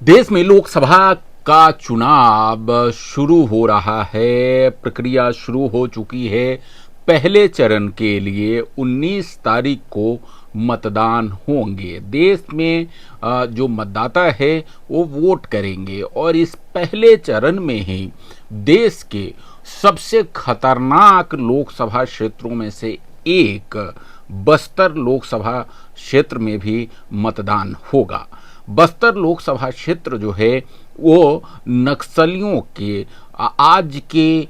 देश में लोकसभा का चुनाव शुरू हो रहा है। प्रक्रिया शुरू हो चुकी है। पहले चरण के लिए 19 तारीख को मतदान होंगे। देश में जो मतदाता है वो वोट करेंगे और इस पहले चरण में ही देश के सबसे खतरनाक लोकसभा क्षेत्रों में से एक बस्तर लोकसभा क्षेत्र में भी मतदान होगा। बस्तर लोकसभा क्षेत्र जो है वो नक्सलियों के आज के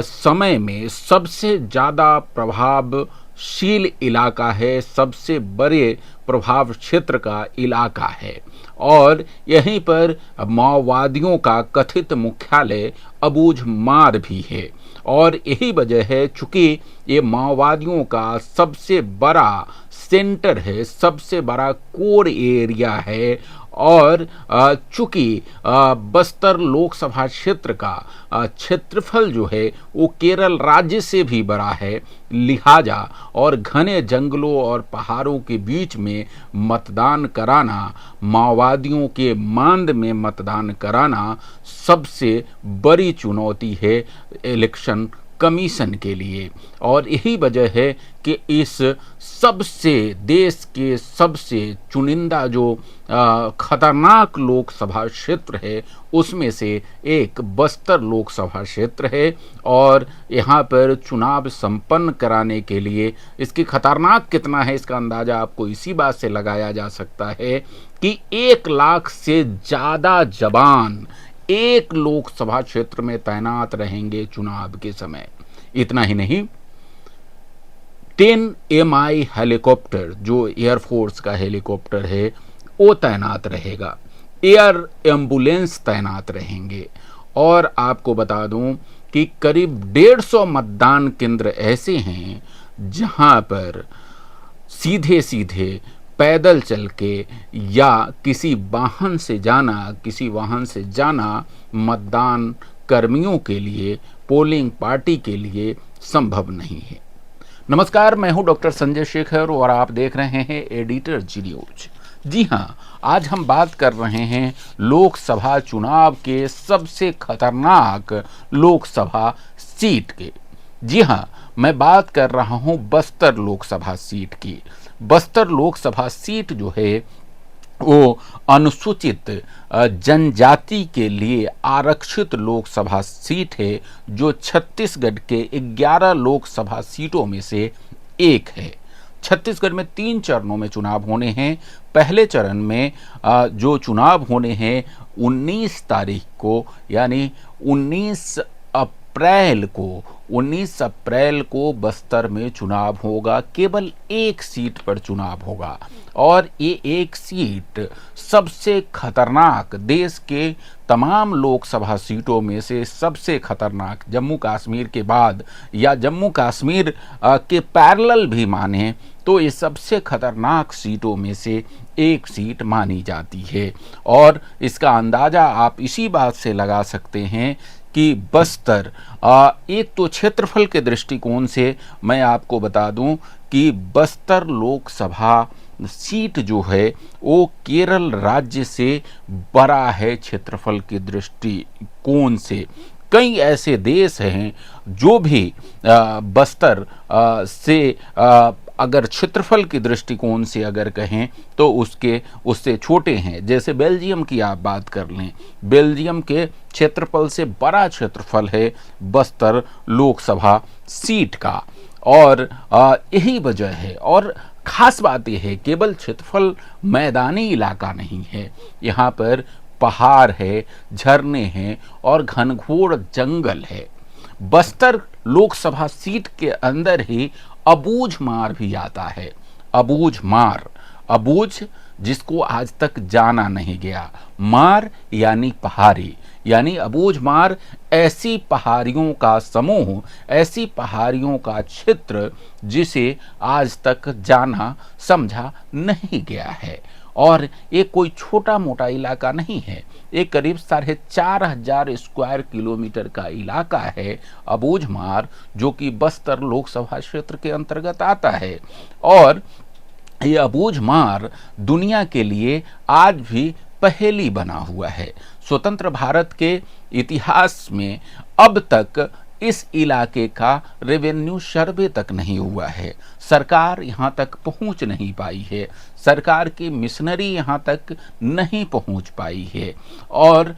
समय में सबसे ज़्यादा प्रभावशील इलाका है, सबसे बड़े प्रभाव क्षेत्र का इलाका है और यहीं पर माओवादियों का कथित मुख्यालय अबूझमार भी है। और यही वजह है, चूंकि ये माओवादियों का सबसे बड़ा सेंटर है, सबसे बड़ा कोर एरिया है और चूंकि बस्तर लोकसभा क्षेत्र का क्षेत्रफल जो है वो केरल राज्य से भी बड़ा है, लिहाजा और घने जंगलों और पहाड़ों के बीच में मतदान कराना, माओवादियों के मांद में मतदान कराना सबसे बड़ी चुनौती है इलेक्शन कमीशन के लिए। और यही वजह है कि इस सबसे देश के सबसे चुनिंदा जो खतरनाक लोकसभा क्षेत्र है उसमें से एक बस्तर लोकसभा क्षेत्र है और यहाँ पर चुनाव संपन्न कराने के लिए इसकी खतरनाक कितना है इसका अंदाज़ा आपको इसी बात से लगाया जा सकता है कि 1 लाख से ज़्यादा जवान एक लोकसभा क्षेत्र में तैनात रहेंगे चुनाव के समय। इतना ही नहीं, 10 MI हेलीकॉप्टर जो एयरफोर्स का हेलीकॉप्टर है वो तैनात रहेगा, एयर एम्बुलेंस तैनात रहेंगे। और आपको बता दूं कि करीब 150 मतदान केंद्र ऐसे हैं जहां पर सीधे सीधे पैदल चल के या किसी वाहन से जाना मतदान कर्मियों के लिए, पोलिंग पार्टी के लिए संभव नहीं है। नमस्कार, मैं हूं डॉक्टर संजय शेखर और आप देख रहे हैं एडिटर जी न्यूज। जी हां, आज हम बात कर रहे हैं लोकसभा चुनाव के सबसे खतरनाक लोकसभा सीट के। जी हां, मैं बात कर रहा हूं बस्तर लोकसभा सीट की। बस्तर लोकसभा सीट जो है वो अनुसूचित जनजाति के लिए आरक्षित लोकसभा सीट है जो छत्तीसगढ़ के 11 लोकसभा सीटों में से एक है। छत्तीसगढ़ में 3 चरणों में चुनाव होने हैं। पहले चरण में जो चुनाव होने हैं 19 तारीख को, यानी 19 अप्रैल को बस्तर में चुनाव होगा। केवल एक सीट पर चुनाव होगा और ये एक सीट सबसे खतरनाक, देश के तमाम लोकसभा सीटों में से सबसे खतरनाक, जम्मू कश्मीर के बाद या जम्मू कश्मीर के पैरेलल भी माने तो ये सबसे खतरनाक सीटों में से एक सीट मानी जाती है। और इसका अंदाज़ा आप इसी बात से लगा सकते हैं कि बस्तर एक तो क्षेत्रफल के दृष्टिकोण से मैं आपको बता दूं कि बस्तर लोकसभा सीट जो है वो केरल राज्य से बड़ा है क्षेत्रफल के दृष्टिकोण से। कई ऐसे देश हैं जो भी बस्तर से अगर क्षेत्रफल के दृष्टिकोण से अगर कहें तो उससे छोटे हैं। जैसे बेल्जियम की आप बात कर लें, बेल्जियम के क्षेत्रफल से बड़ा क्षेत्रफल है बस्तर लोकसभा सीट का। और यही वजह है। और ख़ास बात यह है, केवल क्षेत्रफल मैदानी इलाका नहीं है, यहाँ पर पहाड़ है, झरने हैं और घनघोर जंगल है। बस्तर लोकसभा सीट के अंदर ही अबूझमार भी आता है। अबूझमार, अबूझ जिसको आज तक जाना नहीं गया, मार यानी पहाड़ी, यानी अबूझमार ऐसी पहाड़ियों का समूह, ऐसी पहाड़ियों का क्षेत्र जिसे आज तक जाना समझा नहीं गया है। और ये कोई छोटा मोटा इलाका नहीं है, एक करीब 4,500 स्क्वायर किलोमीटर का इलाका है अबूझमार, जो कि बस्तर लोकसभा क्षेत्र के अंतर्गत आता है। और ये अबूझमार दुनिया के लिए आज भी पहेली बना हुआ है। स्वतंत्र भारत के इतिहास में अब तक इस इलाके का रेवेन्यू सर्वे तक नहीं हुआ है। सरकार यहाँ तक पहुँच नहीं पाई है, सरकार की मिशनरी यहाँ तक नहीं पहुँच पाई है और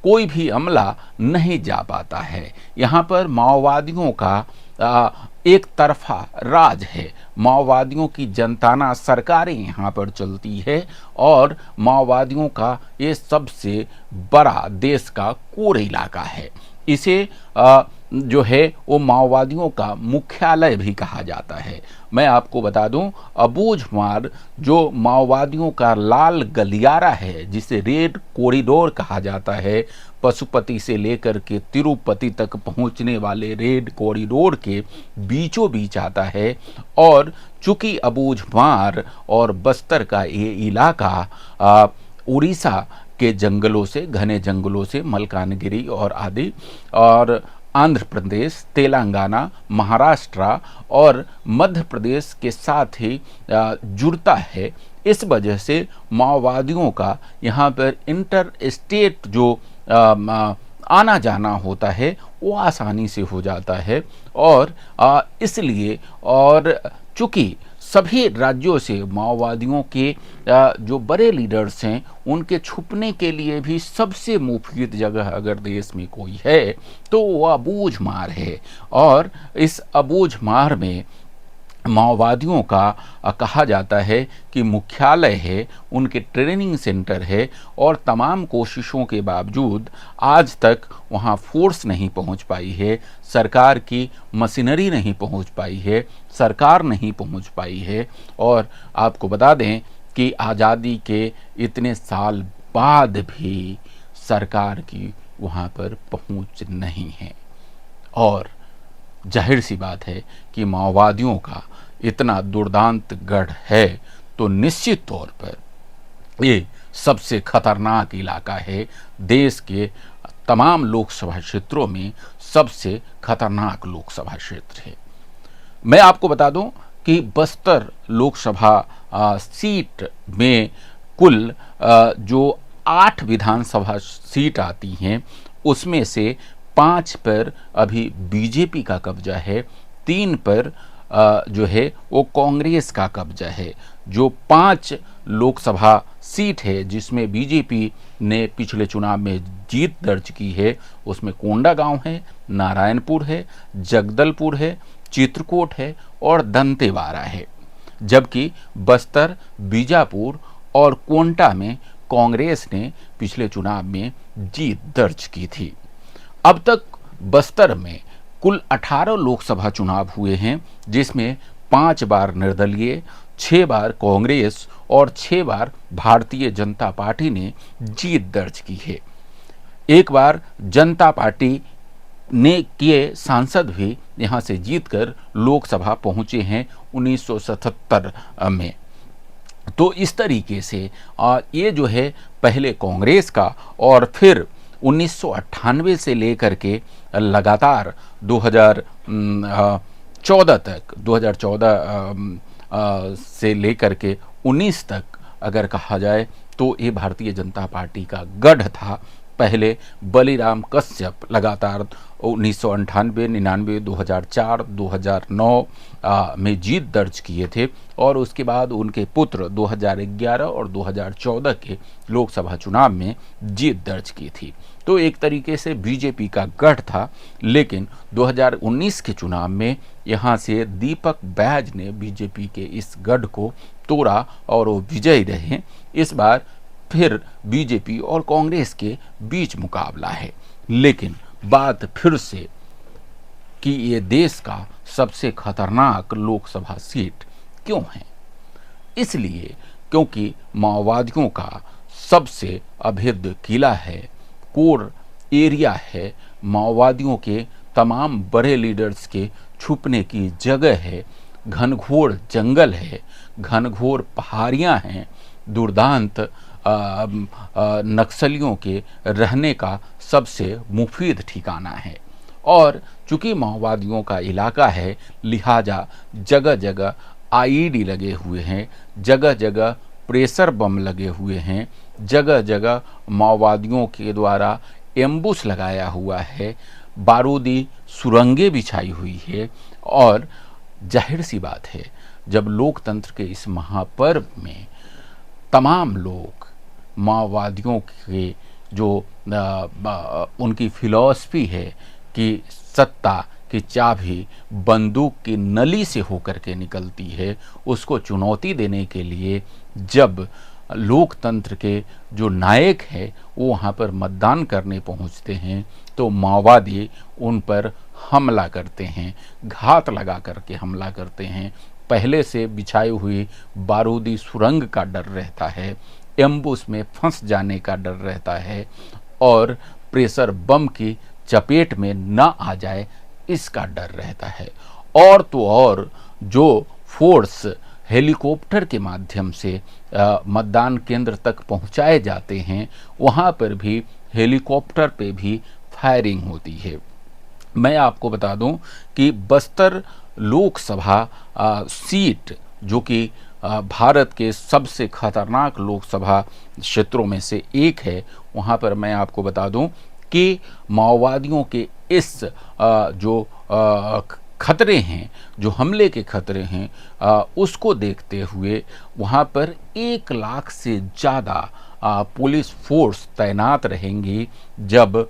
कोई भी अमला नहीं जा पाता है। यहाँ पर माओवादियों का एक तरफा राज है। माओवादियों की जनताना सरकारें यहाँ पर चलती है और माओवादियों का ये सबसे बड़ा देश का कोर इलाका है। इसे जो है वो माओवादियों का मुख्यालय भी कहा जाता है। मैं आपको बता दूं, अबूझमार जो माओवादियों का लाल गलियारा है, जिसे रेड कॉरिडोर कहा जाता है, पशुपति से लेकर के तिरुपति तक पहुंचने वाले रेड कॉरिडोर के बीचों बीच आता है। और चूंकि अबूझमार और बस्तर का ये इलाका उड़ीसा के जंगलों से, घने जंगलों से, मलकानगिरी और आदि, और आंध्र प्रदेश, तेलंगाना, महाराष्ट्र और मध्य प्रदेश के साथ ही जुड़ता है। इस वजह से माओवादियों का यहाँ पर इंटर स्टेट जो आना जाना होता है वो आसानी से हो जाता है। और इसलिए, और चूँकि सभी राज्यों से माओवादियों के जो बड़े लीडर्स हैं उनके छुपने के लिए भी सबसे मुफीद जगह अगर देश में कोई है तो वो अबूझमार है। और इस अबूझमार में माओवादियों का कहा जाता है कि मुख्यालय है, उनके ट्रेनिंग सेंटर है और तमाम कोशिशों के बावजूद आज तक वहाँ फोर्स नहीं पहुँच पाई है, सरकार की मशीनरी नहीं पहुँच पाई है, सरकार नहीं पहुँच पाई है। और आपको बता दें कि आज़ादी के इतने साल बाद भी सरकार की वहाँ पर पहुँच नहीं है। और जाहिर सी बात है कि माओवादियों का इतना दुर्दांत गढ़ है तो निश्चित तौर पर ये सबसे खतरनाक इलाका है। देश के तमाम लोकसभा क्षेत्रों में सबसे खतरनाक लोकसभा क्षेत्र है। मैं आपको बता दूं कि बस्तर लोकसभा सीट में कुल जो 8 विधानसभा सीट आती हैं उसमें से 5 पर अभी बीजेपी का कब्जा है, 3 पर जो है वो कांग्रेस का कब्जा है। जो 5 लोकसभा सीट है जिसमें बीजेपी ने पिछले चुनाव में जीत दर्ज की है उसमें कोंडागांव है, नारायणपुर है, जगदलपुर है, चित्रकूट है और दंतेवाड़ा है। जबकि बस्तर, बीजापुर और कोंटा में कांग्रेस ने पिछले चुनाव में जीत दर्ज की थी। अब तक बस्तर में कुल 18 लोकसभा चुनाव हुए हैं जिसमें 5 बार निर्दलीय, 6 बार कांग्रेस और 6 बार भारतीय जनता पार्टी ने जीत दर्ज की है। एक बार जनता पार्टी ने के सांसद भी यहाँ से जीतकर लोकसभा पहुँचे हैं 1977 में। तो इस तरीके से ये जो है पहले कांग्रेस का और फिर 1998 से लेकर के लगातार 2014 तक, 2014 से लेकर के 19 तक अगर कहा जाए तो ये भारतीय जनता पार्टी का गढ़ था। पहले बलिराम कश्यप लगातार 1998, 99, 2004, 2009 में जीत दर्ज किए थे और उसके बाद उनके पुत्र 2011 और 2014 के लोकसभा चुनाव में जीत दर्ज की थी। तो एक तरीके से बीजेपी का गढ़ था। लेकिन 2019 के चुनाव में यहाँ से दीपक बैज ने बीजेपी के इस गढ़ को तोड़ा और वो विजयी रहे। इस बार फिर बीजेपी और कांग्रेस के बीच मुकाबला है। लेकिन बात फिर से कि ये देश का सबसे खतरनाक लोकसभा सीट क्यों है? इसलिए क्योंकि माओवादियों का सबसे अभेद्य किला है, कोर एरिया है, माओवादियों के तमाम बड़े लीडर्स के छुपने की जगह है, घनघोर जंगल है, घनघोर पहाड़ियाँ हैं, दुर्दांत नक्सलियों के रहने का सबसे मुफीद ठिकाना है। और चूंकि माओवादियों का इलाका है लिहाजा जगह जगह आईईडी लगे हुए हैं, जगह जगह प्रेशर बम लगे हुए हैं, जगह जगह माओवादियों के द्वारा एम्बुश लगाया हुआ है, बारूदी सुरंगें बिछाई हुई है। और जाहिर सी बात है, जब लोकतंत्र के इस महापर्व में तमाम लोग माओवादियों के जो उनकी फिलॉसफी है कि सत्ता की चाबी बंदूक की नली से होकर के निकलती है, उसको चुनौती देने के लिए जब लोकतंत्र के जो नायक है वो वहाँ पर मतदान करने पहुँचते हैं, तो माओवादी उन पर हमला करते हैं, घात लगा करके हमला करते हैं। पहले से बिछाई हुई बारूदी सुरंग का डर रहता है, एम्बुश में फंस जाने का डर रहता है, और प्रेशर बम की चपेट में न आ जाए इसका डर रहता है। और तो और जो फोर्स हेलीकॉप्टर के माध्यम से मतदान केंद्र तक पहुंचाए जाते हैं, वहां पर भी हेलीकॉप्टर पे भी फायरिंग होती है। मैं आपको बता दूं कि बस्तर लोकसभा सीट, जो कि भारत के सबसे खतरनाक लोकसभा क्षेत्रों में से एक है, वहाँ पर मैं आपको बता दूं कि माओवादियों के इस जो खतरे हैं, जो हमले के खतरे हैं, उसको देखते हुए वहाँ पर 1 लाख से ज़्यादा पुलिस फोर्स तैनात रहेंगी जब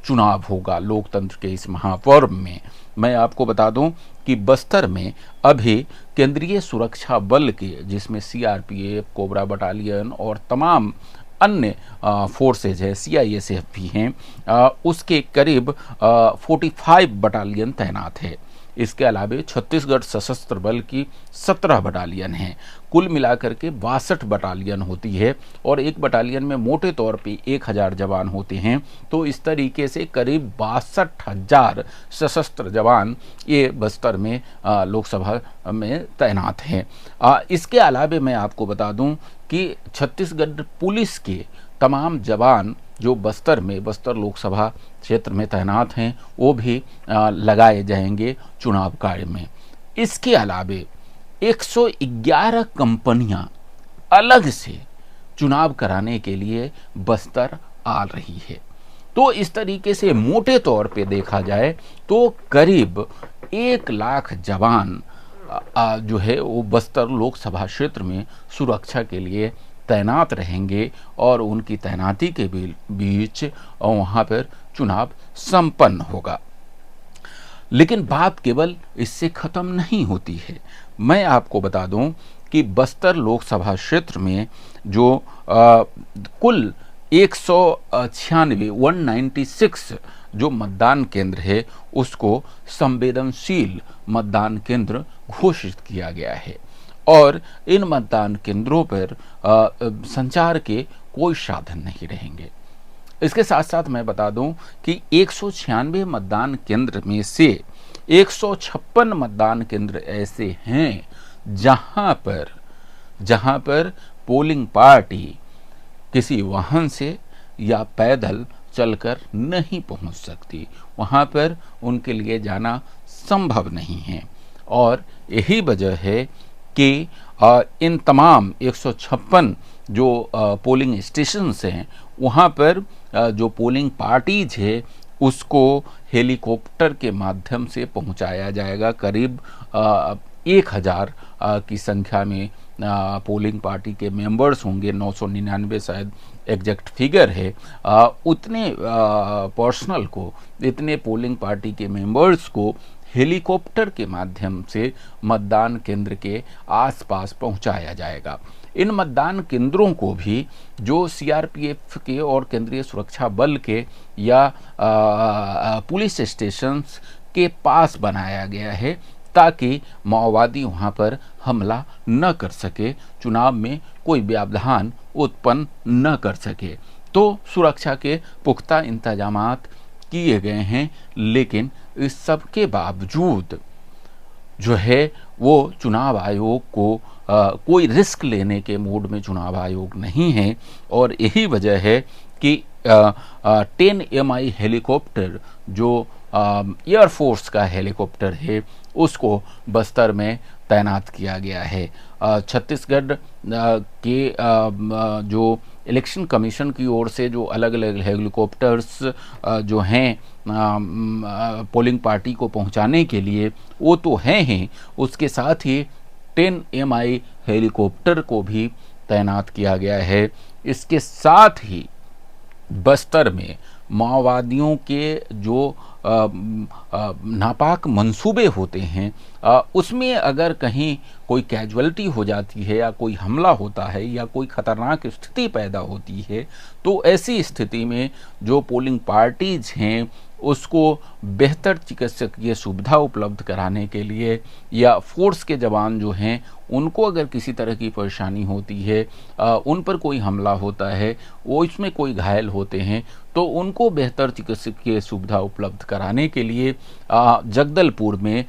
चुनाव होगा लोकतंत्र के इस महापर्व में। मैं आपको बता दूं कि बस्तर में अभी केंद्रीय सुरक्षा बल के, जिसमें सीआरपीएफ, कोबरा बटालियन और तमाम अन्य फोर्सेज है, सीआईएसएफ भी हैं, उसके करीब 45 बटालियन तैनात है। इसके अलावा छत्तीसगढ़ सशस्त्र बल की 17 बटालियन हैं। कुल मिलाकर के 62 बटालियन होती है, और एक बटालियन में मोटे तौर पे 1000 जवान होते हैं। तो इस तरीके से करीब 62,000 सशस्त्र जवान ये बस्तर में लोकसभा में तैनात हैं। इसके अलावा मैं आपको बता दूं कि छत्तीसगढ़ पुलिस के तमाम जवान जो बस्तर लोकसभा क्षेत्र में तैनात हैं, वो भी लगाए जाएंगे चुनाव कार्य में। इसके अलावे 111 कंपनियां अलग से चुनाव कराने के लिए बस्तर आ रही है। तो इस तरीके से मोटे तौर पे देखा जाए तो करीब 1 लाख जवान जो है वो बस्तर लोकसभा क्षेत्र में सुरक्षा के लिए तैनात रहेंगे, और उनकी तैनाती के बीच वहाँ पर चुनाव संपन्न होगा। लेकिन बात केवल इससे ख़त्म नहीं होती है। मैं आपको बता दूं कि बस्तर लोकसभा क्षेत्र में जो कुल 196 जो मतदान केंद्र है, उसको संवेदनशील मतदान केंद्र घोषित किया गया है, और इन मतदान केंद्रों पर संचार के कोई साधन नहीं रहेंगे। इसके साथ साथ मैं बता दूं कि 196 मतदान केंद्र में से 156 मतदान केंद्र ऐसे हैं जहां पर पोलिंग पार्टी किसी वाहन से या पैदल चलकर नहीं पहुंच सकती, वहां पर उनके लिए जाना संभव नहीं है। और यही वजह है कि इन तमाम 156 जो पोलिंग स्टेशंस हैं, वहाँ पर जो पोलिंग पार्टीज है उसको हेलीकॉप्टर के माध्यम से पहुँचाया जाएगा। करीब 1000 की संख्या में पोलिंग पार्टी के मेंबर्स होंगे, 999 शायद एग्जैक्ट फिगर है। उतने पर्सनल को, इतने पोलिंग पार्टी के मेंबर्स को हेलीकॉप्टर के माध्यम से मतदान केंद्र के आसपास पहुंचाया जाएगा। इन मतदान केंद्रों को भी जो सीआरपीएफ के और केंद्रीय सुरक्षा बल के या पुलिस स्टेशंस के पास बनाया गया है, ताकि माओवादी वहां पर हमला न कर सके, चुनाव में कोई व्यवधान उत्पन्न न कर सके। तो सुरक्षा के पुख्ता इंतजामात किए गए हैं, लेकिन इस सब के बावजूद जो है वो चुनाव आयोग को कोई रिस्क लेने के मूड में चुनाव आयोग नहीं है। और यही वजह है कि 10 MI हेलीकॉप्टर जो एयरफोर्स का हेलीकॉप्टर है, उसको बस्तर में तैनात किया गया है। छत्तीसगढ़ के जो इलेक्शन कमीशन की ओर से जो अलग अलग हेलीकॉप्टर्स जो हैं पोलिंग पार्टी को पहुंचाने के लिए, वो तो हैं, उसके साथ ही 10 MI हेलीकॉप्टर को भी तैनात किया गया है। इसके साथ ही बस्तर में माओवादियों के जो नापाक मंसूबे होते हैं, उसमें अगर कहीं कोई कैजुअलिटी हो जाती है या कोई हमला होता है या कोई खतरनाक स्थिति पैदा होती है, तो ऐसी स्थिति में जो पोलिंग पार्टीज हैं उसको बेहतर चिकित्सकीय सुविधा उपलब्ध कराने के लिए, या फोर्स के जवान जो हैं उनको अगर किसी तरह की परेशानी होती है, उन पर कोई हमला होता है, वो इसमें कोई घायल होते हैं, तो उनको बेहतर चिकित्सकीय सुविधा उपलब्ध कराने के लिए जगदलपुर में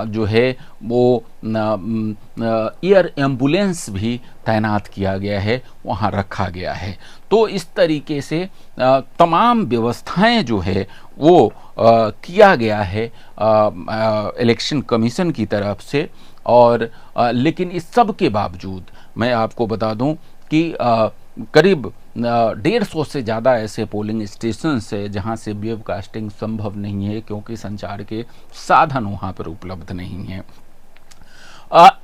जो है वो एयर एम्बुलेंस भी तैनात किया गया है, वहाँ रखा गया है। तो इस तरीके से तमाम व्यवस्थाएं जो है वो किया गया है इलेक्शन कमीशन की तरफ से। और लेकिन इस सब के बावजूद मैं आपको बता दूं कि करीब 150 से ज़्यादा ऐसे पोलिंग स्टेशंस है जहां से वेबकास्टिंग संभव नहीं है, क्योंकि संचार के साधन वहां पर उपलब्ध नहीं हैं।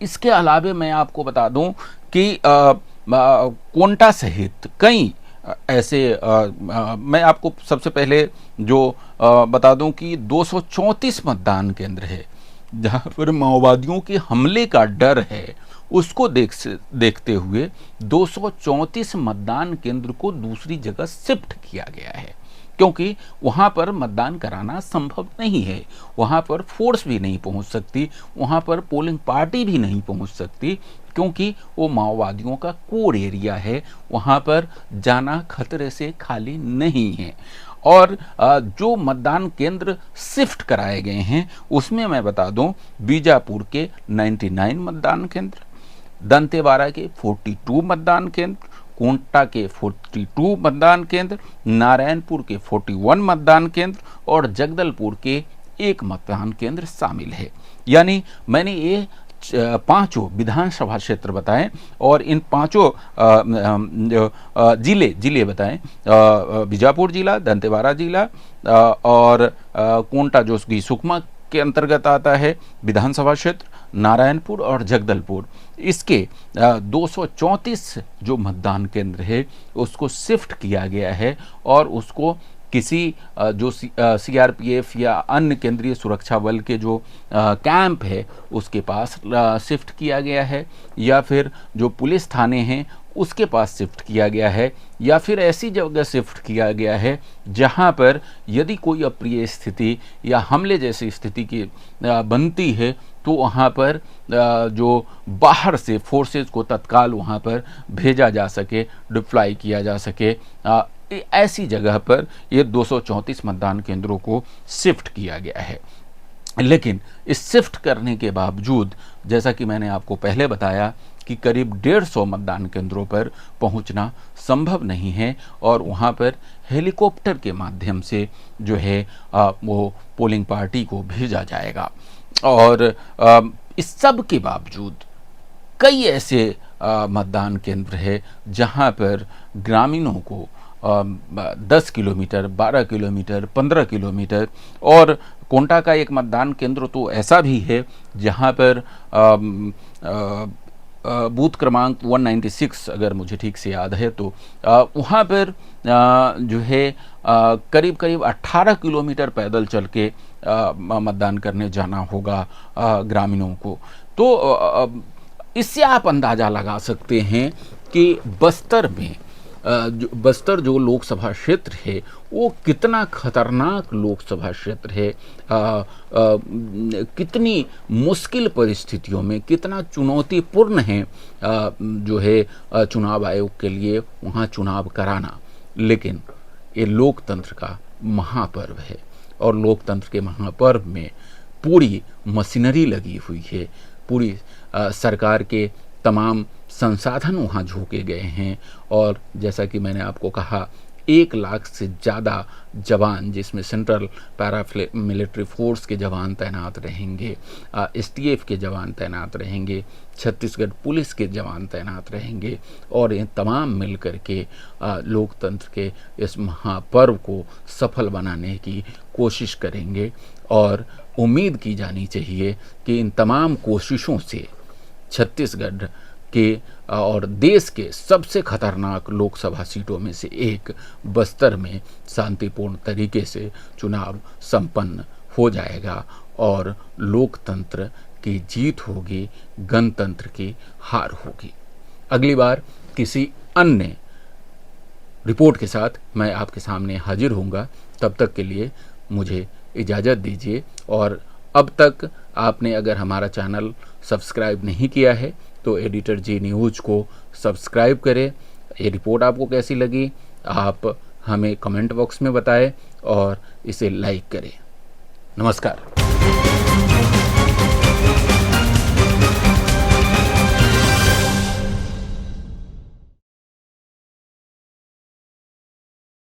इसके अलावा मैं आपको बता दूं कि कोंटा सहित कई ऐसे मैं आपको सबसे पहले जो बता दूं कि 234 मतदान केंद्र है जहां पर माओवादियों के हमले का डर है, उसको देखते हुए 234 मतदान केंद्र को दूसरी जगह शिफ्ट किया गया है, क्योंकि वहाँ पर मतदान कराना संभव नहीं है, वहाँ पर फोर्स भी नहीं पहुँच सकती, वहाँ पर पोलिंग पार्टी भी नहीं पहुँच सकती, क्योंकि वो माओवादियों का कोर एरिया है, वहाँ पर जाना खतरे से खाली नहीं है। और जो मतदान केंद्र शिफ्ट कराए गए हैं उसमें मैं बता दूं, बीजापुर के 99 मतदान केंद्र, दंतेवाड़ा के 42 मतदान केंद्र, कोंटा के 42 मतदान केंद्र, नारायणपुर के 41 मतदान केंद्र और जगदलपुर के 1 मतदान केंद्र शामिल है। यानी मैंने ये 5 विधानसभा क्षेत्र बताएं और इन 5 जिले बताएं, बीजापुर जिला, दंतेवाड़ा जिला और कोंटा जो कि सुकमा के अंतर्गत आता है विधानसभा क्षेत्र, नारायणपुर और जगदलपुर। इसके 234 जो मतदान केंद्र है उसको शिफ्ट किया गया है और उसको किसी जो CRPF या अन्य केंद्रीय सुरक्षा बल के जो कैंप है उसके पास शिफ्ट किया गया है, या फिर जो पुलिस थाने हैं उसके पास शिफ्ट किया गया है, या फिर ऐसी जगह शिफ्ट किया गया है जहां पर यदि कोई अप्रिय स्थिति या हमले जैसी स्थिति की बनती है तो वहां पर जो बाहर से फोर्सेस को तत्काल वहां पर भेजा जा सके, डिप्लॉय किया जा सके। ऐसी जगह पर ये 234 मतदान केंद्रों को शिफ्ट किया गया है। लेकिन इस शिफ्ट करने के बावजूद, जैसा कि मैंने आपको पहले बताया कि करीब 150 मतदान केंद्रों पर पहुंचना संभव नहीं है और वहां पर हेलीकॉप्टर के माध्यम से जो है वो पोलिंग पार्टी को भेजा जाएगा। और इस सब के बावजूद कई ऐसे मतदान केंद्र है जहां पर ग्रामीणों को 10 किलोमीटर, 12 किलोमीटर, 15 किलोमीटर, और कोंटा का एक मतदान केंद्र तो ऐसा भी है जहां पर बूथ क्रमांक 196 अगर मुझे ठीक से याद है तो वहाँ पर जो है करीब करीब 18 किलोमीटर पैदल चल के मतदान करने जाना होगा ग्रामीणों को। तो इससे आप अंदाज़ा लगा सकते हैं कि बस्तर जो लोकसभा क्षेत्र है वो कितना खतरनाक लोकसभा क्षेत्र है, कितनी मुश्किल परिस्थितियों में, कितना चुनौतीपूर्ण है जो है चुनाव आयोग के लिए वहाँ चुनाव कराना। लेकिन ये लोकतंत्र का महापर्व है और लोकतंत्र के महापर्व में पूरी मशीनरी लगी हुई है, पूरी सरकार के तमाम संसाधन वहाँ झोंके गए हैं। और जैसा कि मैंने आपको कहा, 1 लाख से ज़्यादा जवान, जिसमें सेंट्रल पैरा मिलिट्री फोर्स के जवान तैनात रहेंगे, STF के जवान तैनात रहेंगे, छत्तीसगढ़ पुलिस के जवान तैनात रहेंगे और ये तमाम मिलकर के लोकतंत्र के इस महापर्व को सफल बनाने की कोशिश करेंगे। और उम्मीद की जानी चाहिए कि इन तमाम कोशिशों से छत्तीसगढ़ के और देश के सबसे खतरनाक लोकसभा सीटों में से एक बस्तर में शांतिपूर्ण तरीके से चुनाव संपन्न हो जाएगा और लोकतंत्र की जीत होगी, गणतंत्र की हार होगी। अगली बार किसी अन्य रिपोर्ट के साथ मैं आपके सामने हाजिर होऊंगा। तब तक के लिए मुझे इजाज़त दीजिए। और अब तक आपने अगर हमारा चैनल सब्सक्राइब नहीं किया है तो एडिटर जी न्यूज़ को सब्सक्राइब करें। ये रिपोर्ट आपको कैसी लगी आप हमें कमेंट बॉक्स में बताएं और इसे लाइक करें। नमस्कार।